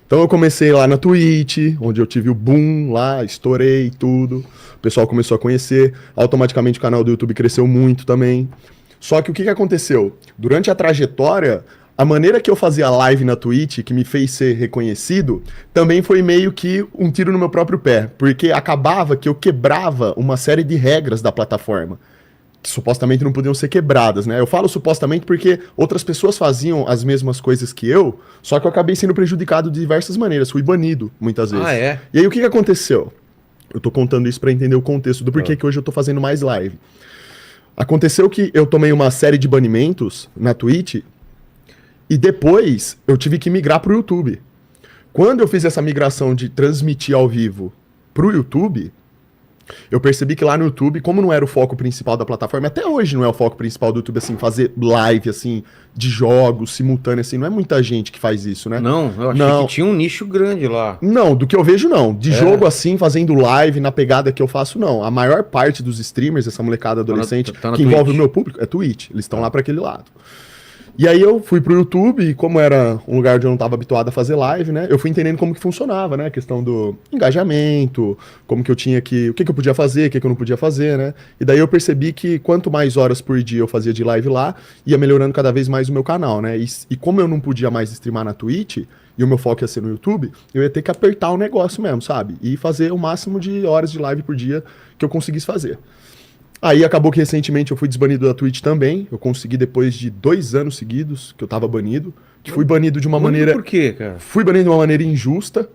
Então eu comecei lá na Twitch, onde eu tive o boom lá, estourei tudo. O pessoal começou a conhecer. Automaticamente o canal do YouTube cresceu muito também. Só que o que aconteceu? Durante a trajetória, a maneira que eu fazia live na Twitch, que me fez ser reconhecido, também foi meio que um tiro no meu próprio pé. Porque acabava que eu quebrava uma série de regras da plataforma, que supostamente não podiam ser quebradas, né? Eu falo supostamente porque outras pessoas faziam as mesmas coisas que eu, só que eu acabei sendo prejudicado de diversas maneiras. Fui banido, muitas vezes. Ah, é? E aí, o que aconteceu? Eu tô contando isso pra entender o contexto do porquê que hoje eu tô fazendo mais live. Aconteceu que eu tomei uma série de banimentos na Twitch e depois eu tive que migrar pro YouTube. Quando eu fiz essa migração de transmitir ao vivo pro YouTube, eu percebi que lá no YouTube, como não era o foco principal da plataforma, até hoje não é o foco principal do YouTube, assim, fazer live, assim, de jogos simultâneo, assim, não é muita gente que faz isso, né? Não, eu achei Não. que tinha um nicho grande lá. Não, do que eu vejo, não. De jogo assim, fazendo live na pegada que eu faço, não. A maior parte dos streamers, essa molecada adolescente, tá na que envolve Twitch. o meu público, é Twitch. Eles estão lá pra aquele lado. E aí eu fui pro YouTube, e como era um lugar onde eu não estava habituado a fazer live, né? Eu fui entendendo como que funcionava, né? A questão do engajamento, como que eu tinha que... O que eu podia fazer, o que eu não podia fazer, né? E daí eu percebi que quanto mais horas por dia eu fazia de live lá, ia melhorando cada vez mais o meu canal, né? E como eu não podia mais streamar na Twitch, e o meu foco ia ser no YouTube, eu ia ter que apertar o negócio mesmo, sabe? E fazer o máximo de horas de live por dia que eu conseguisse fazer. Aí acabou que recentemente eu fui desbanido da Twitch também. Eu consegui depois de 2 anos seguidos que eu tava banido. Que fui banido de uma maneira... Por quê, cara? Fui banido de uma maneira injusta.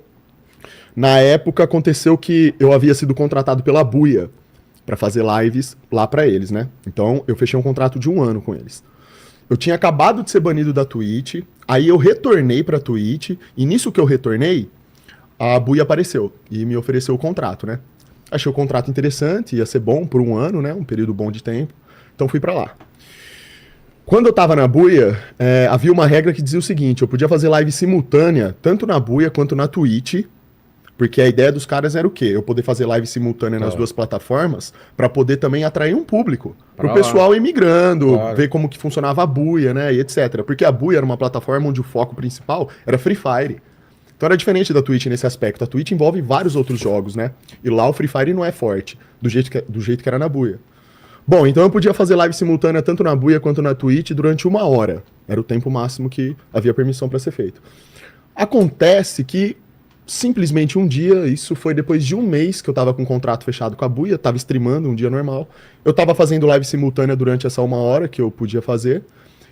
Na época aconteceu que eu havia sido contratado pela Buia pra fazer lives lá pra eles, né? Então eu fechei um contrato de 1 ano com eles. Eu tinha acabado de ser banido da Twitch, aí eu retornei pra Twitch, e nisso que eu retornei, a Buia apareceu e me ofereceu o contrato, né? Achei o contrato interessante, ia ser bom por 1 ano, né? Um período bom de tempo. Então fui pra lá. Quando eu tava na Buia, havia uma regra que dizia o seguinte: eu podia fazer live simultânea, tanto na Buia quanto na Twitch, porque a ideia dos caras era o quê? Eu poder fazer live simultânea nas duas plataformas pra poder também atrair um público. Pro pessoal ir migrando, ver como que funcionava a Buia, né? E etc. Porque a Buia era uma plataforma onde o foco principal era Free Fire. Então era diferente da Twitch nesse aspecto. A Twitch envolve vários outros jogos, né? E lá o Free Fire não é forte, do jeito que era na Buia. Bom, então eu podia fazer live simultânea tanto na Buia quanto na Twitch durante 1 hora. Era o tempo máximo que havia permissão para ser feito. Acontece que, simplesmente um dia, isso foi depois de 1 mês que eu tava com um contrato fechado com a Buia, tava streamando um dia normal. Eu tava fazendo live simultânea durante essa 1 hora que eu podia fazer.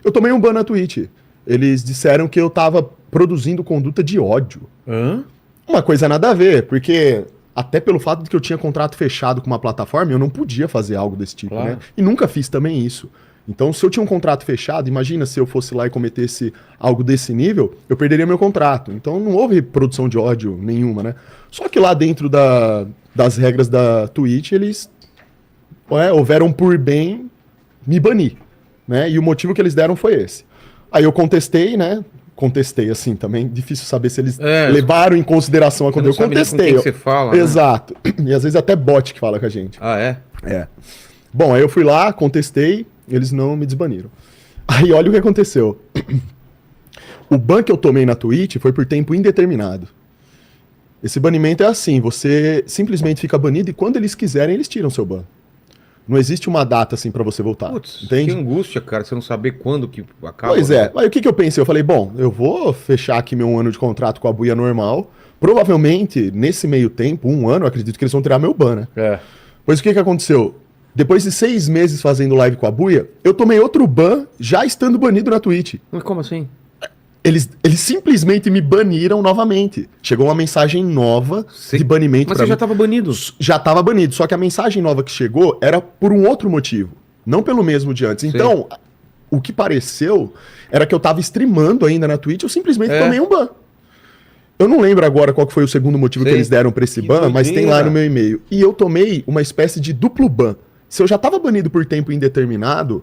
Eu tomei um ban na Twitch. Eles disseram que eu tava produzindo conduta de ódio. Hã? Uma coisa nada a ver, porque até pelo fato de que eu tinha contrato fechado com uma plataforma, eu não podia fazer algo desse tipo, Claro. né? E nunca fiz também isso. Então, se eu tinha um contrato fechado, imagina se eu fosse lá e cometesse algo desse nível, eu perderia meu contrato. Então, não houve produção de ódio nenhuma, né? Só que lá dentro das regras da Twitch, eles houveram por bem me banir, né? E o motivo que eles deram foi esse. Aí eu contestei, né? Contestei, assim, também. Difícil saber se eles levaram em consideração a quando eu contestei. Com quem que você fala, né? Exato. E às vezes até bot que fala com a gente. Ah, é? É. Bom, aí eu fui lá, contestei, eles não me desbaniram. Aí olha o que aconteceu. O ban que eu tomei na Twitch foi por tempo indeterminado. Esse banimento é assim, você simplesmente fica banido e quando eles quiserem, eles tiram seu ban. Não existe uma data assim pra você voltar. Putz, entende? que angústia, cara, você não saber quando que acaba. Pois é. Aí o que eu pensei? Eu falei, bom, eu vou fechar aqui meu 1 ano de contrato com a Buia normal. Provavelmente, nesse meio tempo, 1 ano, eu acredito que eles vão tirar meu ban, né? É. Pois o que aconteceu? Depois de 6 meses fazendo live com a Buia, eu tomei outro ban já estando banido na Twitch. Mas como assim? Eles simplesmente me baniram novamente. Chegou uma mensagem nova de banimento Mas pra você já mim. tava banido? Já tava banido, só que a mensagem nova que chegou era por um outro motivo, não pelo mesmo de antes. Então, o que pareceu era que eu tava streamando ainda na Twitch, eu simplesmente tomei um ban. Eu não lembro agora qual que foi o segundo motivo que eles deram pra esse ban, mas tem lá no meu e-mail. E eu tomei uma espécie de duplo ban. Se eu já tava banido por tempo indeterminado,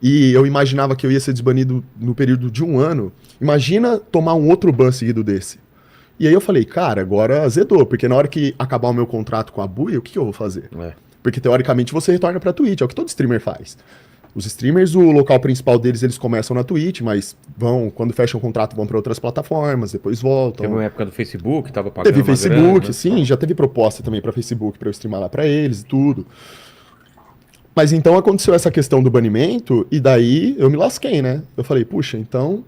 e eu imaginava que eu ia ser desbanido no período de 1 ano, imagina tomar um outro ban seguido desse. E aí eu falei, cara, agora azedou, porque na hora que acabar o meu contrato com a Buia, o que eu vou fazer? Porque teoricamente você retorna pra Twitch, é o que todo streamer faz. Os streamers, o local principal deles, eles começam na Twitch, mas quando fecham o contrato, vão para outras plataformas, depois voltam. Teve uma época do Facebook, tava pagando Teve uma Facebook, grana, né? sim, já teve proposta também para Facebook para eu streamar lá para eles e tudo. Mas então aconteceu essa questão do banimento e daí eu me lasquei, né? Eu falei, puxa, então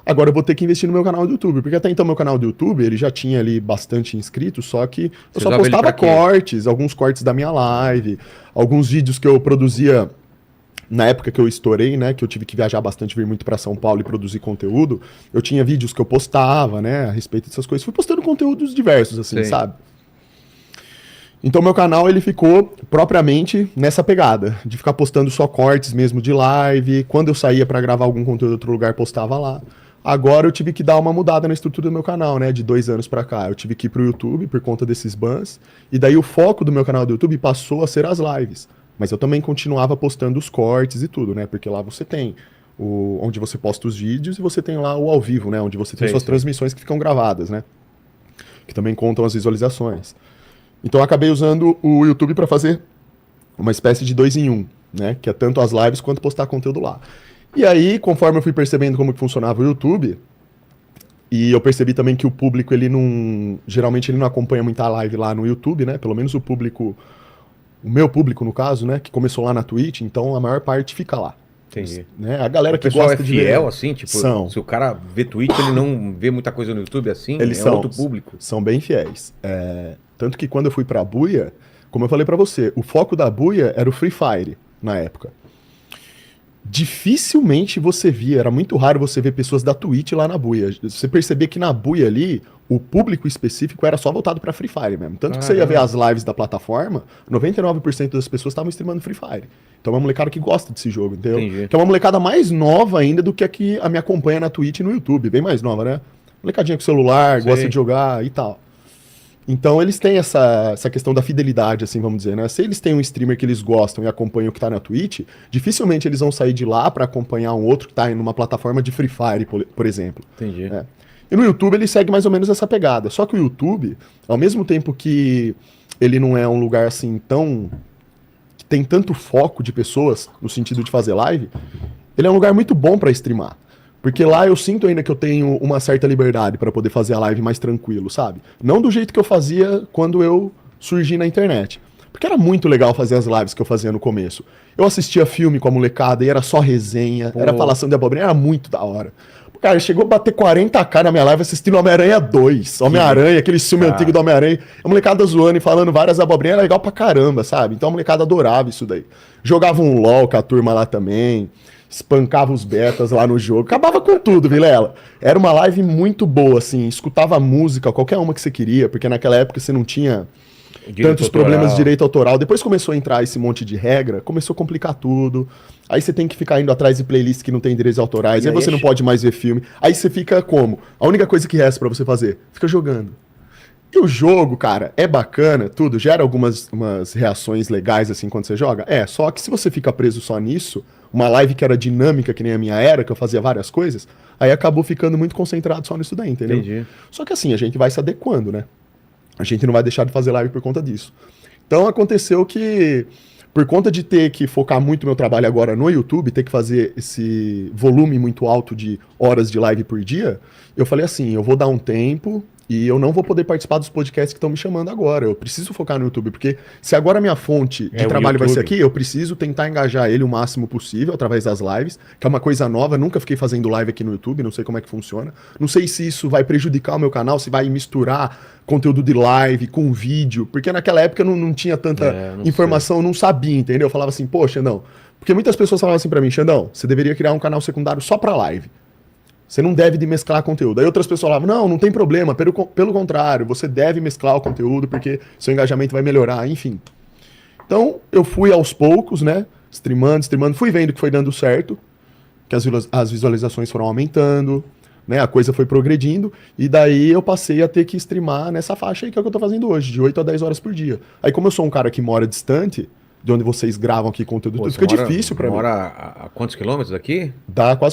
agora eu vou ter que investir no meu canal do YouTube, porque até então meu canal do YouTube, ele já tinha ali bastante inscritos, só que eu só usava ele postava pra quê? cortes, alguns cortes da minha live, alguns vídeos que eu produzia na época que eu estourei, né, que eu tive que viajar bastante, vir muito para São Paulo e produzir conteúdo, eu tinha vídeos que eu postava, né, a respeito dessas coisas. Fui postando conteúdos diversos, assim, Sei. sabe? Então meu canal, ele ficou propriamente nessa pegada, de ficar postando só cortes mesmo de live, quando eu saía para gravar algum conteúdo em outro lugar, postava lá. Agora eu tive que dar uma mudada na estrutura do meu canal, né, de 2 anos para cá. Eu tive que ir pro YouTube por conta desses bans, e daí o foco do meu canal do YouTube passou a ser as lives. Mas eu também continuava postando os cortes e tudo, né? Porque lá você tem onde você posta os vídeos e você tem lá o ao vivo, né? Onde você tem suas transmissões que ficam gravadas, né? Que também contam as visualizações. Então eu acabei usando o YouTube para fazer uma espécie de 2 em 1, né? Que é tanto as lives quanto postar conteúdo lá. E aí, conforme eu fui percebendo como que funcionava o YouTube, e eu percebi também que o público, geralmente ele não acompanha muita live lá no YouTube, né? Pelo menos o meu público, no caso, né, que começou lá na Twitch, então a maior parte fica lá. Entendi. Né? A galera O que pessoal gosta é de fiel, ver, assim, tipo, são. se o cara vê Twitch, ele não vê muita coisa no YouTube assim, Eles é são, outro público. são bem fiéis. Tanto que quando eu fui pra Buia, como eu falei pra você, o foco da Buia era o Free Fire, na época. Dificilmente você via, era muito raro você ver pessoas da Twitch lá na Buia. Você percebia que na Buia ali, o público específico era só voltado pra Free Fire mesmo. Tanto que você ia ver as lives da plataforma, 99% das pessoas estavam streamando Free Fire. Então é uma molecada que gosta desse jogo, entendeu? Entendi. Que é uma molecada mais nova ainda do que a que me acompanha na Twitch e no YouTube. Bem mais nova, né? Molecadinha com celular, Sei. gosta de jogar e tal. Então eles têm essa questão da fidelidade, assim, vamos dizer, né? Se eles têm um streamer que eles gostam e acompanham o que tá na Twitch, dificilmente eles vão sair de lá pra acompanhar um outro que tá em uma plataforma de Free Fire, por exemplo. Entendi. É. E no YouTube ele segue mais ou menos essa pegada. Só que o YouTube, ao mesmo tempo que ele não é um lugar assim que tem tanto foco de pessoas no sentido de fazer live, ele é um lugar muito bom pra streamar. Porque lá eu sinto ainda que eu tenho uma certa liberdade para poder fazer a live mais tranquilo, sabe? Não do jeito que eu fazia quando eu surgi na internet. Porque era muito legal fazer as lives que eu fazia no começo. Eu assistia filme com a molecada e era só resenha, era falação de abobrinha, era muito da hora. Cara, chegou a bater 40k na minha live assistindo Homem-Aranha 2. Homem-Aranha, aquele filme antigo do Homem-Aranha. A molecada zoando e falando várias abobrinhas, era legal pra caramba, sabe? Então a molecada adorava isso daí. Jogava um LOL com a turma lá também. Espancava os betas lá no jogo. Acabava com tudo, Vilela. Era uma live muito boa, assim. Escutava música, qualquer uma que você queria, porque naquela época você não tinha tantos problemas de direito autoral. Depois começou a entrar esse monte de regra, começou a complicar tudo. Aí você tem que ficar indo atrás de playlists que não tem direitos autorais. Aí você não pode mais ver filme. Aí você fica como? A única coisa que resta pra você fazer? Fica jogando. E o jogo, cara, é bacana, tudo, gera umas reações legais, assim, quando você joga. Só que se você fica preso só nisso, uma live que era dinâmica, que nem a minha era, que eu fazia várias coisas, aí acabou ficando muito concentrado só nisso daí, entendeu? Entendi. Só que assim, a gente vai se adequando, né? A gente não vai deixar de fazer live por conta disso. Então aconteceu que, por conta de ter que focar muito meu trabalho agora no YouTube, ter que fazer esse volume muito alto de horas de live por dia, eu falei assim, eu vou dar um tempo e eu não vou poder participar dos podcasts que estão me chamando agora. Eu preciso focar no YouTube, porque se agora a minha fonte de trabalho vai ser aqui, eu preciso tentar engajar ele o máximo possível através das lives, que é uma coisa nova, nunca fiquei fazendo live aqui no YouTube, não sei como é que funciona. Não sei se isso vai prejudicar o meu canal, se vai misturar conteúdo de live com vídeo, porque naquela época eu não tinha tanta informação, eu não sabia, entendeu? Eu falava assim, poxa, não. Porque muitas pessoas falavam assim pra mim, Xandão, você deveria criar um canal secundário só pra live. Você não deve de mesclar conteúdo. Aí outras pessoas falavam, não tem problema, pelo contrário, você deve mesclar o conteúdo porque seu engajamento vai melhorar, enfim. Então, eu fui aos poucos, né, streamando, fui vendo que foi dando certo, que as visualizações foram aumentando, né, a coisa foi progredindo, e daí eu passei a ter que streamar nessa faixa aí que é o que eu tô fazendo hoje, de 8 a 10 horas por dia. Aí como eu sou um cara que mora distante, de onde vocês gravam aqui conteúdo, fica difícil pra mim. Mora a quantos quilômetros daqui? Dá quase